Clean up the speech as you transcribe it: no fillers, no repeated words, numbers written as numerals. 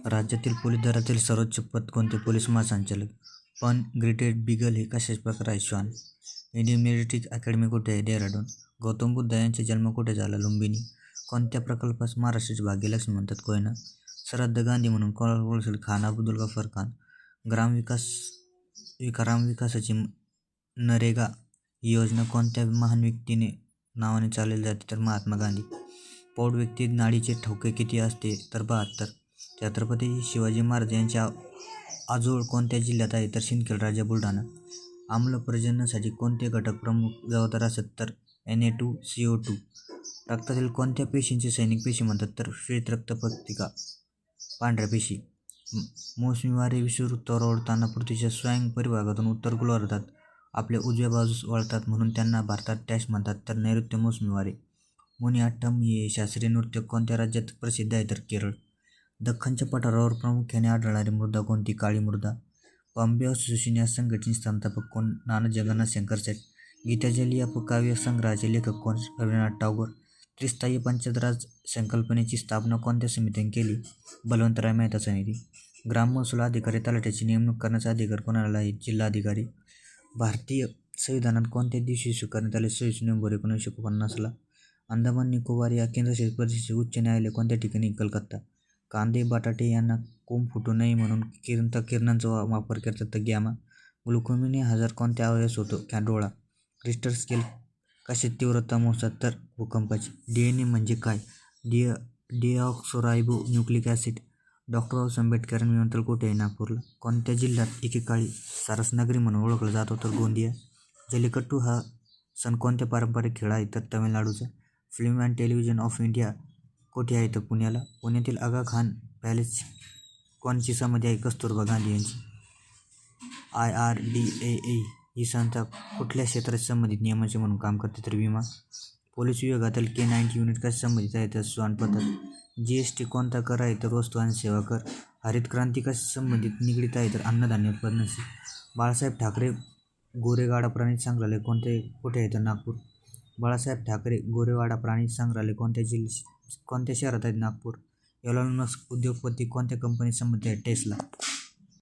राज्यातील पोलीस दलातील सर्वोच्च पद कोणते? पोलीस महासंचालक. पण ग्रेटेड बीगल हे कशाचे प्रकार आहे? श्वान. इंडियन मिलिटरी अकॅडमी कुठे आहे? डेहराडून. गौतम बुद्ध यांचा जन्म कुठे झाला? लुंबिनी. कोणत्या प्रकल्पास महाराष्ट्राची भाग्यलक्ष्मी म्हणतात? कोयना. सरहद्द गांधी म्हणून कोणाला ओळखले? खान अब्दुल गफार खान. ग्रामविकासाची नरेगा ही योजना कोणत्या महान व्यक्तीने नावाने चालवली जाते? तर महात्मा गांधी. प्रौढ व्यक्ती नाडीचे ठोके किती असते? तर 72. छत्रपती शिवाजी महाराज यांच्या आजोळ कोणत्या जिल्ह्यात आहे? तर सिंदखेड राजा बुलढाणा. आम्ल प्रजननासाठी कोणते घटक प्रमुख जबाबदार असतात? तर Na2CO2. रक्तातील कोणत्या पेशींचे सैनिक पेशी म्हणतात? तर श्वेत रक्तपत्रिका पांढऱ्या पेशी. मोसमी वारे विषुववृत्त ऋतूवर ओढताना पृथ्वीच्या स्वयं परिभागातून उत्तर गोलार्धात आपल्या उजव्या बाजूस वळतात म्हणून त्यांना भारतात डॅश म्हणतात? तर नैऋत्य मोसमी वारे. मोहिनीअट्टम हे शास्त्रीय नृत्य कोणत्या राज्यात प्रसिद्ध आहे? तर केरळ. दख्खनच्या पठारावर प्रामुख्याने आढळणारी मृदा कोणती? काळी मृदा. बॉम्बे असोसिएशन या संघटनेचे संस्थापक कोण? नाना जगन्नाथ शंकर सेठ. गीतांजली या काव्य संग्रहाचे लेखक कोण? रवींद्रनाथ टागोर. त्रिस्तरीय पंचायत राज संकल्पनेची स्थापना कोणत्या समितीने केली? बलवंतराय मेहता समिती. ग्राममहसूल अधिकारी तलाठ्याची नेमणूक करण्याचा अधिकार कोणाला आहे? जिल्हाधिकारी. भारतीय संविधानात कोणत्या दिवशी स्वीकारण्यात आले? 26 नोव्हेंबर 1950ला. अंदमान निकोबार या केंद्रशासित प्रदेशाचे उच्च न्यायालय कोणत्या ठिकाणी? कलकत्ता. कांदे बटाटे यांना कोंब फुटू नये म्हणून किरणांचा वापर करतात? तर गॅमा. ग्लुकोमिनी आजार कोणत्या अवयवास होतो? डोळा. रिश्टर स्केल कशाची तीव्रता मोजतात? तर भूकंपाची. DNA म्हणजे काय? Deoxyribonucleic acid. Doctor Babasaheb Ambedkar विमानतळ कुठे आहे? नागपूरला. कोणत्या जिल्ह्यात एकेकाळी सारस नगरी म्हणून ओळखला जात होता? तर गोंदिया. जल्लीकट्टू हा सण कोणत्या पारंपरिक खेळ आहे? तर तामिळनाडूचा. Film and television of India कुठे आहे? तर पुण्याला. पुण्यातील आगा खान पॅलेस कोणाची समाधी आहे? कस्तुरबा गांधी यांची. IRDAI ही संस्था कुठल्या क्षेत्राशी संबंधित नियमांचे म्हणून काम करते? तर विमा. पोलीस विभागातील K-90 युनिट कशी संबंधित आहे? तर श्वान पथक. GST कोणता कर आहे? तर वस्तू आणि सेवा कर. हरित क्रांती कशी संबंधित निगडीत आहे? तर अन्नधान्य उत्पादनाशी. बाळासाहेब ठाकरे गोरेवाडा प्राणी संग्रहालय कुठे आहे? तर नागपूर. बाळासाहेब ठाकरे गोरेवाडा प्राणी संग्रहालय कोणत्या शहरात आहे? नागपूर. एलॉन मस्क उद्योगपती कोणत्या कंपनीशी संबंधित आहे? टेस्ला.